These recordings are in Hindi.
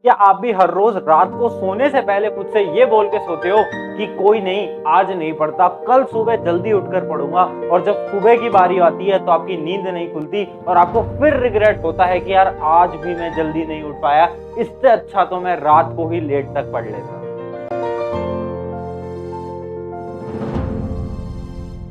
क्या आप भी हर रोज रात को सोने से पहले खुद से ये बोल के सोते हो कि कोई नहीं, आज नहीं पढ़ता, कल सुबह जल्दी उठकर पढ़ूंगा, और जब सुबह की बारी आती है तो आपकी नींद नहीं खुलती और आपको फिर रिग्रेट होता है कि यार आज भी मैं जल्दी नहीं उठ पाया, इससे अच्छा तो मैं रात को ही लेट तक पढ़ लेता।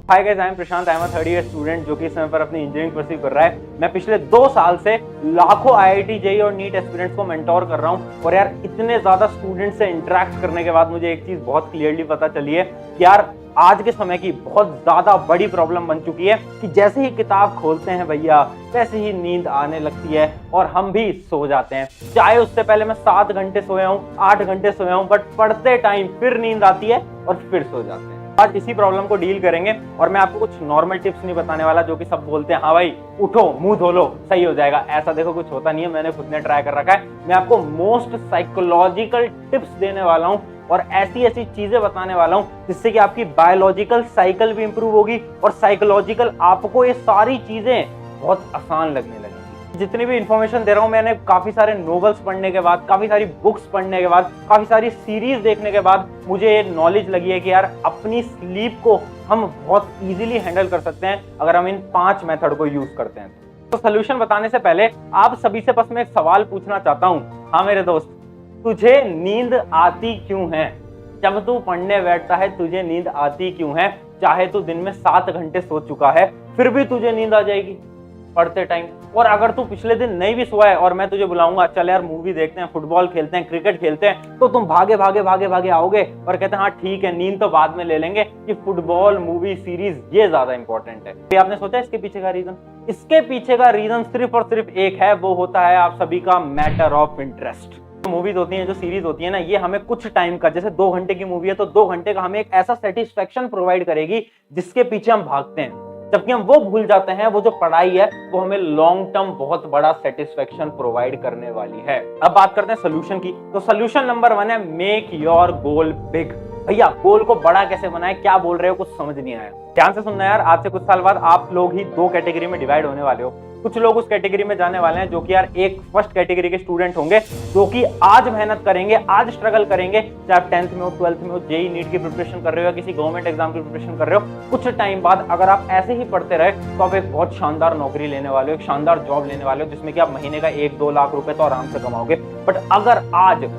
Hi guys, I am Prashant, I am a third year student जो कि इस समय पर अपनी इंजीनियरिंग परस्यू कर रहा है। मैं पिछले 2 साल से लाखों आईआईटी जेईई और नीट एस्पिरेंट्स को मेंटोर कर रहा हूं और यार इतने ज्यादा स्टूडेंट्स से इंटरेक्ट करने के बाद मुझे एक चीज बहुत क्लियरली पता चली है कि यार आज के समय की बहुत ज्यादा बड़ी प्रॉब्लम बन चुकी है कि जैसे ही किताब खोलते हैं भैया वैसे ही नींद आने लगती है और हम भी सो जाते हैं। चाहे उससे पहले मैं 7 घंटे सोया हूं, 8 घंटे सोया हूं, बट पढ़ते टाइम फिर नींद आती है और फिर सो जाते हैं। आज इसी प्रॉब्लम को डील करेंगे और मैं आपको कुछ नॉर्मल टिप्स नहीं बताने वाला जो कि सब बोलते हैं हाँ भाई उठो मुंह धो लो सही हो जाएगा। ऐसा देखो कुछ होता नहीं है, मैंने खुद ने ट्राई कर रखा है। मैं आपको मोस्ट साइकोलॉजिकल टिप्स देने वाला हूं और ऐसी ऐसी चीजें बताने वाला हूं जिससे कि आपकी बायोलॉजिकल साइकिल भी इंप्रूव होगी और साइकोलॉजिकल आपको ये सारी चीजें बहुत आसान लगने लगेगी। जितनी भी इंफॉर्मेशन दे रहा हूं मैंने काफी सारे नॉवेल्स पढ़ने के बाद, काफी सारी बुक्स पढ़ने के बाद, काफी सारी सीरीज देखने के बाद मुझे ये नॉलेज लगी है कि यार अपनी स्लीप को हम बहुत इजीली हैंडल कर सकते हैं अगर हम इन 5 मेथड को यूज करते हैं। तो सोल्यूशन बताने से पहले आप सभी से बस मैं एक सवाल पूछना चाहता हूं। हाँ मेरे दोस्त, तुझे नींद आती क्यों है? जब तू पढ़ने बैठता है तुझे नींद आती क्यों है? चाहे तू दिन में 7 घंटे सो चुका है फिर भी तुझे नींद आ जाएगी पढ़ते टाइम। और अगर तू पिछले दिन नहीं भी सोया है और मैं तुझे बुलाऊंगा चल यार मूवी देखते हैं, फुटबॉल खेलते हैं, क्रिकेट खेलते हैं, तो तुम भागे भागे भागे भागे आओगे और कहते हैं हाँ ठीक है नींद तो बाद में ले लेंगे, कि फुटबॉल मूवी सीरीज ये ज्यादा इंपॉर्टेंट है। तो आपने सोचा इसके पीछे का रीजन? इसके पीछे का रीजन सिर्फ और सिर्फ एक है, वो होता है आप सभी का मैटर ऑफ इंटरेस्ट। मूवीज होती हैं, जो सीरीज होती है ना, ये हमें कुछ टाइम का, जैसे 2 घंटे की मूवी है तो 2 घंटे का हमें एक ऐसा सेटिस्फेक्शन प्रोवाइड करेगी जिसके पीछे हम भागते हैं, जबकि हम वो भूल जाते हैं वो जो पढ़ाई है वो हमें लॉन्ग टर्म बहुत बड़ा सेटिस्फेक्शन प्रोवाइड करने वाली है। अब बात करते हैं सोल्यूशन की। तो सोल्यूशन नंबर 1 है मेक योर गोल बिग। भैया गोल को बड़ा कैसे बनाए, क्या बोल रहे हो, कुछ समझ नहीं आया? ध्यान से सुनना यार, आज से कुछ साल बाद आप लोग ही 2 कैटेगरी में डिवाइड होने वाले हो। कुछ लोग उस कैटेगरी में जाने वाले हैं जो कि यार एक फर्स्ट कैटेगरी के स्टूडेंट होंगे जो कि आज मेहनत करेंगे, आज स्ट्रगल करेंगे, चाहे आप 10th में हो, 12th में हो, जेईई नीट की प्रिपरेशन कर रहे हो या किसी गवर्नमेंट एग्जाम की प्रिपरेशन कर रहे हो। कुछ टाइम बाद अगर आप ऐसे ही पढ़ते रहे तो आप एक बहुत शानदार नौकरी लेने वाले हो, एक शानदार जॉब लेने वाले हो जिसमें कि आप महीने का 1-2 लाख रुपए तो आराम से कमाओगे। बट अगर आज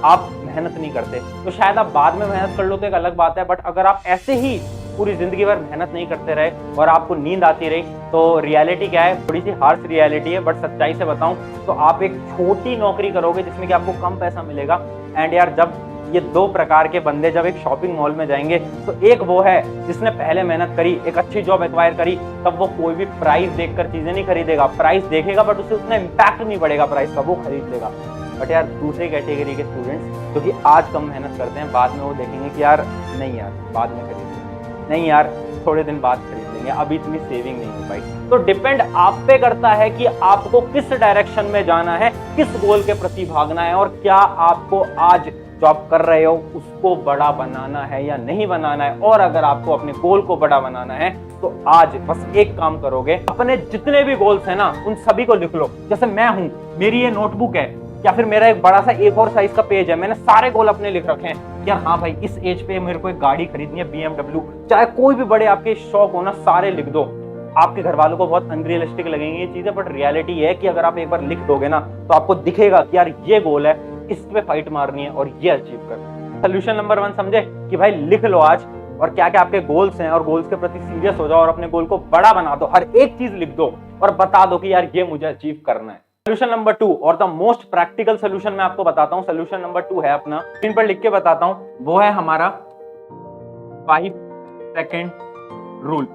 आप मेहनत नहीं करते तो शायद आप बाद में मेहनत कर लो तो एक अलग बात है, बट अगर आप ऐसे ही पूरी जिंदगी भर मेहनत नहीं करते रहे और आपको नींद आती रही तो रियलिटी क्या है, थोड़ी सी हार्श रियलिटी है, बट सच्चाई से बताऊं तो आप एक छोटी नौकरी करोगे जिसमें कि आपको कम पैसा मिलेगा। एंड यार जब ये 2 प्रकार के बंदे जब एक शॉपिंग मॉल में जाएंगे तो एक वो है जिसने पहले मेहनत करी, एक अच्छी जॉब एक्वायर करी, तब वो कोई भी प्राइस देखकर चीजें नहीं खरीदेगा, प्राइस देखेगा बट उससे उतना इम्पैक्ट नहीं पड़ेगा प्राइस का, वो खरीद लेगा। बट यार दूसरी कैटेगरी के स्टूडेंट्स जो कि आज कम मेहनत करते हैं, बाद में वो देखेंगे कि यार नहीं यार बाद में खरीदेंगे, नहीं यार थोड़े दिन बाद खरीद लेंगे, अभी इतनी सेविंग नहीं हो पाई। तो डिपेंड आप पे करता है कि आपको किस डायरेक्शन में जाना है, किस गोल के प्रति भागना है और क्या आपको आज जो आप कर रहे हो उसको बड़ा बनाना है या नहीं बनाना है। और अगर आपको अपने गोल को बड़ा बनाना है तो आज बस एक काम करोगे, अपने जितने भी गोल्स हैं ना उन सभी को लिख लो। जैसे मैं हूं, मेरी ये नोटबुक है या फिर मेरा एक बड़ा सा A4 साइज का पेज है, मैंने सारे गोल अपने लिख रखे हैं। यार हाँ भाई इस एज पे मेरे को एक गाड़ी खरीदनी है, BMW, चाहे कोई भी बड़े आपके शौक हो ना, सारे लिख दो। आपके घर वालों को बहुत अनरियलिस्टिक लगेंगी ये चीजें, बट रियलिटी है कि अगर आप एक बार लिख दोगे ना तो आपको दिखेगा कि यार ये गोल है, इस पे फाइट मारनी है और ये अचीव करना है। सोल्यूशन नंबर 1 समझे कि भाई लिख लो आज और क्या क्या आपके गोल्स हैं और गोल्स के प्रति सीरियस हो जाओ और अपने गोल को बड़ा बना दो, हर एक चीज लिख दो और बता दो कि यार ये मुझे अचीव करना है। सोल्यूशन नंबर 2 और द मोस्ट प्रैक्टिकल सोल्यूशन मैं आपको बताता हूं। सोल्यूशन नंबर 2 है अपना, स्क्रीन पर लिख के बताता हूं, वो है हमारा 5 सेकंड रूल।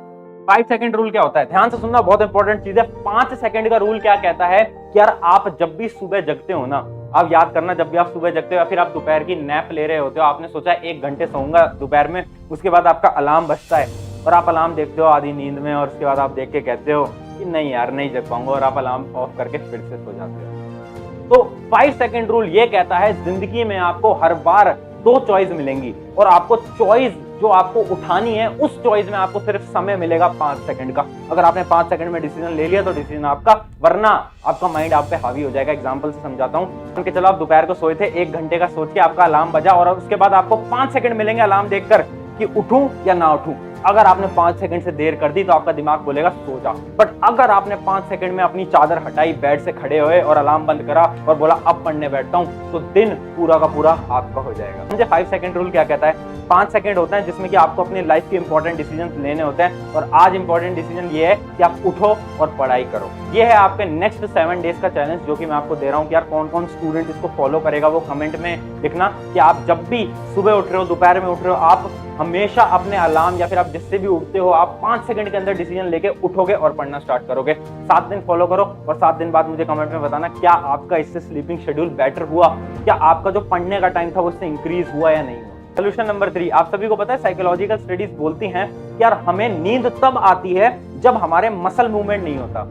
5 सेकंड रूल क्या होता है? ध्यान से सुनना, बहुत इंपॉर्टेंट चीज है। 5 सेकंड का रूल क्या कहता है कि यार आप जब भी सुबह जगते हो ना, आप याद करना, जब भी आप सुबह जगते हो या फिर आप दोपहर की नैप ले रहे होते हो, आपने सोचा 1 घंटे सोऊंगा दोपहर में, उसके बाद आपका अलार्म बजता है और आप अलार्म देखते हो आधी नींद में और उसके बाद आप देख के कहते हो कि नहीं यार नहीं जग पाऊंगा और आप अलार्म ऑफ करके फिर से सो जाते हो। तो 5 सेकंड रूल ये कहता है जिंदगी में आपको हर बार 2 चॉइस मिलेंगी और आपको चॉइस जो आपको उठानी है उस चॉइस में आपको सिर्फ समय मिलेगा 5 सेकंड का। अगर आपने 5 सेकंड में डिसीजन ले लिया तो डिसीजन आपका, वरना आपका माइंड आप पे हावी हो जाएगा। एग्जांपल से समझाता हूं कि चलो आप दोपहर को सोए थे, 1 घंटे का सोच के आपका अलार्म बजा और उसके बाद आपको 5 सेकंड मिलेंगे अलार्म देखकर कि उठूं या ना उठूं। अगर आपने 5 सेकंड से देर कर दी तो आपका दिमाग बोलेगा सो जा। बट अगर आपने 5 सेकंड में अपनी चादर हटाई, बेड से खड़े हुए और अलार्म बंद करा और बोला अब पढ़ने बैठता हूं, तो दिन पूरा का पूरा आपका हो जाएगा। मुझे 5 सेकंड रूल क्या कहता है? 5 सेकंड होता है जिसमें कि आपको अपनी लाइफ के इंपॉर्टेंट डिसीजन लेने होते हैं, और आज इंपॉर्टेंट डिसीजन ये है कि आप उठो और पढ़ाई करो। ये है आपके नेक्स्ट 7 डेज का चैलेंज जो कि मैं आपको दे रहा हूं कि यार कौन कौन स्टूडेंट इसको फॉलो करेगा वो कमेंट में लिखना कि आप जब भी सुबह उठ रहे हो, दोपहर में उठ रहे हो, आप हमेशा अपने अलार्म या फिर आप जिससे भी उठते हो, आप 5 सेकंड के अंदर डिसीजन लेके उठोगे और पढ़ना स्टार्ट करोगे। 7 दिन फॉलो करो और 7 दिन बाद मुझे कमेंट में बताना क्या आपका इससे स्लीपिंग शेड्यूल बेटर हुआ, क्या आपका जो पढ़ने का टाइम था वो इससे इंक्रीज हुआ या नहीं हुआ। सोल्यूशन नंबर 3, आप सभी को पता है साइकोलॉजिकल स्टडीज बोलती हैं कि यार हमें नींद तब आती है जब हमारे मसल मूवमेंट नहीं होता।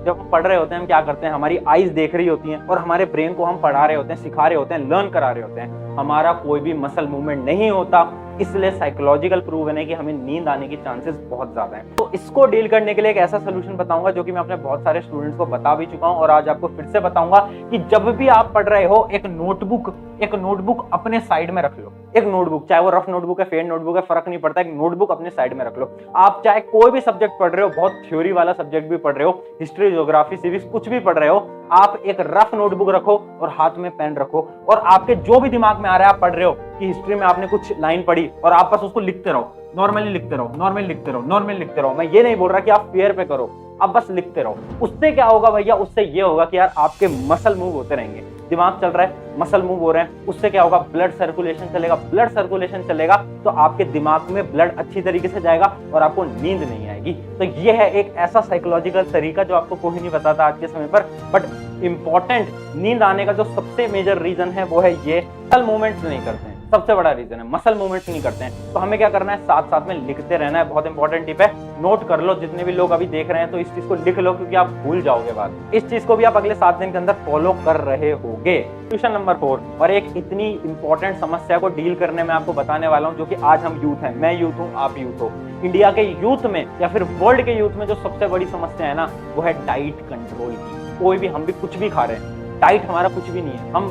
जब हम पढ़ रहे होते हैं हम क्या करते हैं, हमारी आईज देख रही होती हैं और हमारे ब्रेन को हम पढ़ा रहे होते हैं, सिखा रहे होते हैं, लर्न करा रहे होते हैं, हमारा कोई भी मसल मूवमेंट नहीं होता। इसलिए साइकोलॉजिकल प्रूवन है कि हमें नींद आने की चांसेस बहुत ज्यादा हैं। तो इसको डील करने के लिए एक ऐसा सोल्यूशन बताऊंगा जो कि मैं अपने बहुत सारे स्टूडेंट्स को बता भी चुका हूं और आज आपको फिर से बताऊंगा कि जब भी आप पढ़ रहे हो एक नोटबुक अपने साइड में रख लो। एक नोटबुक, चाहे वो रफ नोटबुक है, फेड नोटबुक है, फर्क नहीं पड़ता, एक नोटबुक अपने साइड में रख लो। आप चाहे कोई भी सब्जेक्ट पढ़ रहे हो, बहुत थ्योरी वाला सब्जेक्ट भी पढ़ रहे हो, हिस्ट्री, ज्योग्राफी, सिविक्स, कुछ भी पढ़ रहे हो, आप एक रफ नोटबुक रखो और हाथ में पेन रखो और आपके जो भी दिमाग में आ रहा है, आप पढ़ रहे हो कि हिस्ट्री में आपने कुछ लाइन पढ़ी और आप बस उसको लिखते रहो, नॉर्मली लिखते रहो, नॉर्मली लिखते रहो, नॉर्मली लिखते रहो। मैं ये नहीं बोल रहा कि आप फेयर पे करो, आप बस लिखते रहो। उससे क्या होगा भैया? उससे ये होगा कि यार आपके मसल मूव होते रहेंगे, दिमाग चल रहा है, मसल मूव हो रहे हैं, उससे क्या होगा? ब्लड सर्कुलेशन चलेगा। ब्लड सर्कुलेशन चलेगा तो आपके दिमाग में ब्लड अच्छी तरीके से जाएगा और आपको नींद नहीं आएगी। तो ये है एक ऐसा साइकोलॉजिकल तरीका जो आपको कोई नहीं बताता आज के समय पर, बट इंपॉर्टेंट नींद आने का जो सबसे मेजर रीजन है वो है ये मसल मूवमेंट्स नहीं करते हैं। सबसे बड़ा रीजन है मसल मूवमेंट्स नहीं करते हैं। तो हमें क्या करना है? साथ साथ में लिखते रहना है। बहुत इंपॉर्टेंट टिप है, नोट कर लो। जितने भी लोग अभी देख रहे हैं तो इस चीज को लिख लो क्योंकि आप भूल जाओगे बाद। इस चीज को भी आप अगले 7 दिन के अंदर फॉलो कर रहे होगे। सोल्यूशन नंबर 4, और एक इतनी इंपॉर्टेंट समस्या को डील करने में आपको बताने वाला हूं जो कि आज हम यूथ हैं, मैं यूथ हूं, आप यूथ हो। इंडिया के यूथ में या फिर वर्ल्ड के यूथ में जो सबसे बड़ी समस्या है ना, वो है डाइट कंट्रोल की। कोई भी, हम भी कुछ भी खा रहे हैं, डाइट हमारा कुछ भी नहीं है, हम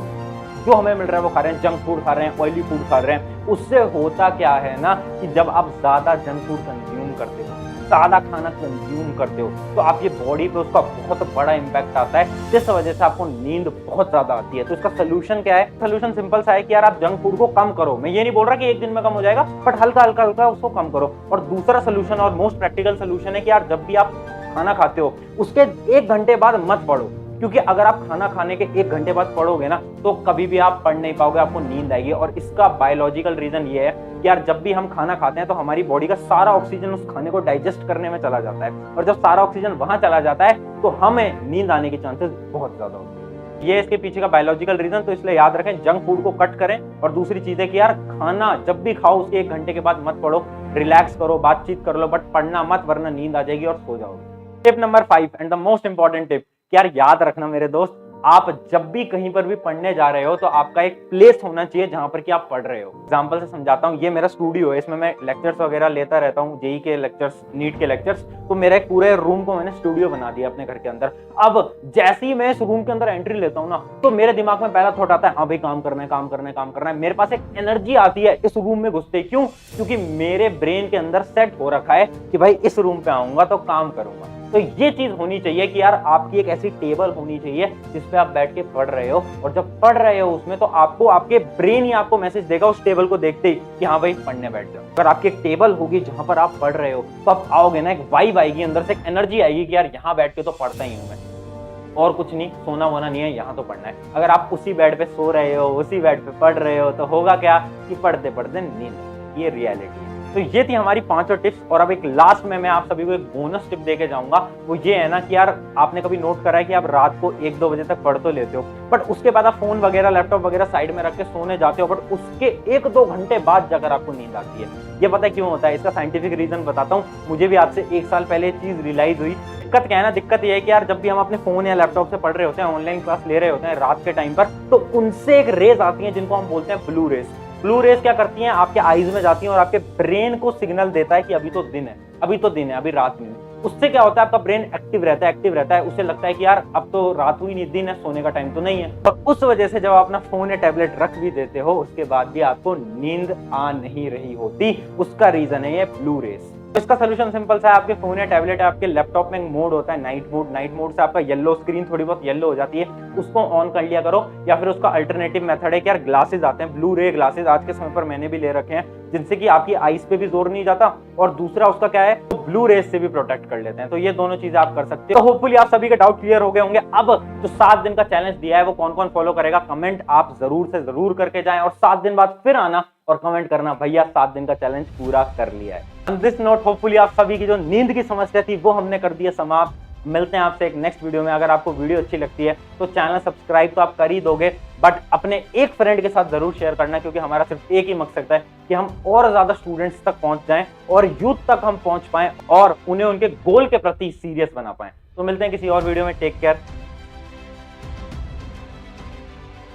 जो हमें मिल रहा है वो खा रहे हैं, जंक फूड खा रहे हैं, ऑयली फूड खा रहे हैं। उससे होता क्या है ना कि जब आप ज्यादा जंक फूड कंज्यूम करते हो, सादा खाना कंज्यूम करते हो, तो आपकी बॉडी पे उसका बहुत बड़ा इंपैक्ट आता है, जिस वजह से आपको नींद बहुत ज्यादा आती है। तो इसका सोल्यूशन क्या है? सोल्यूशन सिंपल सा है कि यार आप जंक फूड को कम करो। मैं ये नहीं बोल रहा कि एक दिन में कम हो जाएगा, बट हल्का हल्का हल्का उसको कम करो। और दूसरा सोल्यूशन और मोस्ट प्रैक्टिकल सोल्यूशन है कि यार जब भी आप खाना खाते हो उसके 1 घंटे बाद मत पढ़ो, क्योंकि अगर आप खाना खाने के 1 घंटे बाद पढ़ोगे ना तो कभी भी आप पढ़ नहीं पाओगे, आपको नींद आएगी। और इसका बायोलॉजिकल रीजन ये है कि यार जब भी हम खाना खाते हैं तो हमारी बॉडी का सारा ऑक्सीजन उस खाने को डाइजेस्ट करने में चला जाता है, और जब सारा ऑक्सीजन वहां चला जाता है तो हमें नींद आने की चांसेस बहुत ज्यादा होती है। ये इसके पीछे का बायोलॉजिकल रीजन। तो इसलिए याद रखें, जंक फूड को कट करें। और दूसरी चीज है कि यार खाना जब भी खाओ उसके 1 घंटे के बाद मत पढ़ो, रिलैक्स करो, बातचीत कर लो, बट पढ़ना मत, वरना नींद आ जाएगी और सो जाओगे। Tip number 5 and the most important tip, यार याद रखना मेरे दोस्त, आप जब भी कहीं पर भी पढ़ने जा रहे हो तो आपका एक प्लेस होना चाहिए जहां पर कि आप पढ़ रहे हो। एग्जांपल से समझाता हूं, ये मेरा स्टूडियो है, इसमें मैं लेक्चर्स वगैरह लेता रहता हूं, जेई के लेक्चर्स, नीट के लेक्चर्स। तो मेरा एक पूरे रूम को मैंने स्टूडियो बना दिया अपने घर के अंदर। अब जैसे ही मैं इस रूम के अंदर एंट्री लेता हूं ना, तो मेरे दिमाग में पहला थॉट आता है, हाँ भाई काम करना है, काम करना है, काम करना है। मेरे पास एक एनर्जी आती है इस रूम में घुसते। क्यों? क्योंकि मेरे ब्रेन के अंदर सेट हो रखा है कि भाई इस रूम पे आऊंगा तो काम करूंगा। तो ये चीज होनी चाहिए कि यार आपकी एक ऐसी टेबल होनी चाहिए जिसपे आप बैठ के पढ़ रहे हो, और जब पढ़ रहे हो उसमें तो आपको, आपके ब्रेन ही आपको मैसेज देगा उस टेबल को देखते ही कि हाँ भाई पढ़ने बैठ जाओ। अगर आपकी एक टेबल होगी जहां पर आप पढ़ रहे हो तो आप आओगे ना, एक वाइब आएगी अंदर से, एक एनर्जी आएगी कि यार यहाँ बैठ के तो पढ़ता ही हूँ मैं, और कुछ नहीं, सोना वोना नहीं है, यहाँ तो पढ़ना है। अगर आप उसी बेड पे सो रहे हो, उसी बेड पे पढ़ रहे हो, तो होगा क्या कि पढ़ते पढ़ते नींद। ये रियलिटी है। तो ये थी हमारी 5 टिप्स। और अब एक लास्ट में मैं आप सभी को एक बोनस टिप देके जाऊंगा। वो ये है ना कि यार आपने कभी नोट करा है कि आप रात को 1-2 बजे तक पढ़ तो लेते हो, बट उसके बाद आप फोन वगैरह, लैपटॉप वगैरह साइड में रख के सोने जाते हो, बट उसके 1-2 घंटे बाद जाकर आपको नींद आती है। ये पता है क्यों होता है? इसका साइंटिफिक रीजन बताता हूँ। मुझे भी आज से 1 साल पहले चीज रियलाइज हुई। दिक्कत क्या है ना, दिक्कत ये है कि यार जब भी हम अपने फोन या लैपटॉप से पढ़ रहे होते हैं, ऑनलाइन क्लास ले रहे होते हैं रात के टाइम पर, तो उनसे एक रेज आती है जिनको हम बोलते हैं ब्लू रेज। ब्लू रेस क्या करती हैं, आपके आईज में जाती हैं और आपके ब्रेन को सिग्नल देता है कि अभी तो दिन है, अभी तो दिन है, अभी रात नहीं है। उससे क्या होता है, आपका ब्रेन एक्टिव रहता है, उसे लगता है कि यार अब तो रात हुई नहीं, दिन है, सोने का टाइम तो नहीं है। और उस वजह से जब आप अपना फोन या टैबलेट रख भी देते हो, उसके बाद भी आपको नींद आ नहीं रही होती। उसका रीजन है ये ब्लू रेस। तो इसका सोल्यूशन सिंपल सा है, आपके फोन या टैबलेट है, आपके लैपटॉप में एक मोड होता है नाइट मोड से आपका येलो स्क्रीन थोड़ी बहुत येलो हो जाती है, उसको ऑन कर लिया करो। या फिर उसका अल्टरनेटिव मेथड है कि यार ग्लासेस आते हैं, ब्लू रे ग्लासेस आज के समय पर मैंने भी ले रखे हैं, जिनसे कि आपकी आईज पे भी जोर नहीं जाता और दूसरा उसका क्या है, तो ब्लू रेस से भी प्रोटेक्ट कर लेते हैं। तो ये दोनों चीजें आप कर सकते हो। तो होपफुली आप सभी के डाउट क्लियर हो गए होंगे। अब जो 7 दिन का चैलेंज दिया है वो कौन कौन फॉलो करेगा, कमेंट आप जरूर से जरूर करके जाएं और 7 दिन बाद फिर आना और कमेंट करना भैया 7 दिन का चैलेंज पूरा कर लिया है। ऑन दिस नोट होपफुली आप सभी की जो नींद की समस्या थी वो हमने कर दी है समाप्त। मिलते हैं आपसे एक नेक्स्ट वीडियो में। अगर आपको वीडियो अच्छी लगती है तो चैनल सब्सक्राइब तो आप कर ही दोगे, बट अपने एक फ्रेंड के साथ जरूर शेयर करना, क्योंकि हमारा सिर्फ एक ही मकसद है कि हम और ज्यादा स्टूडेंट्स तक पहुंच जाएं और यूथ तक हम पहुंच पाएं और उन्हें उनके गोल के प्रति सीरियस बना पाएं। तो मिलते हैं किसी और वीडियो में। Take care.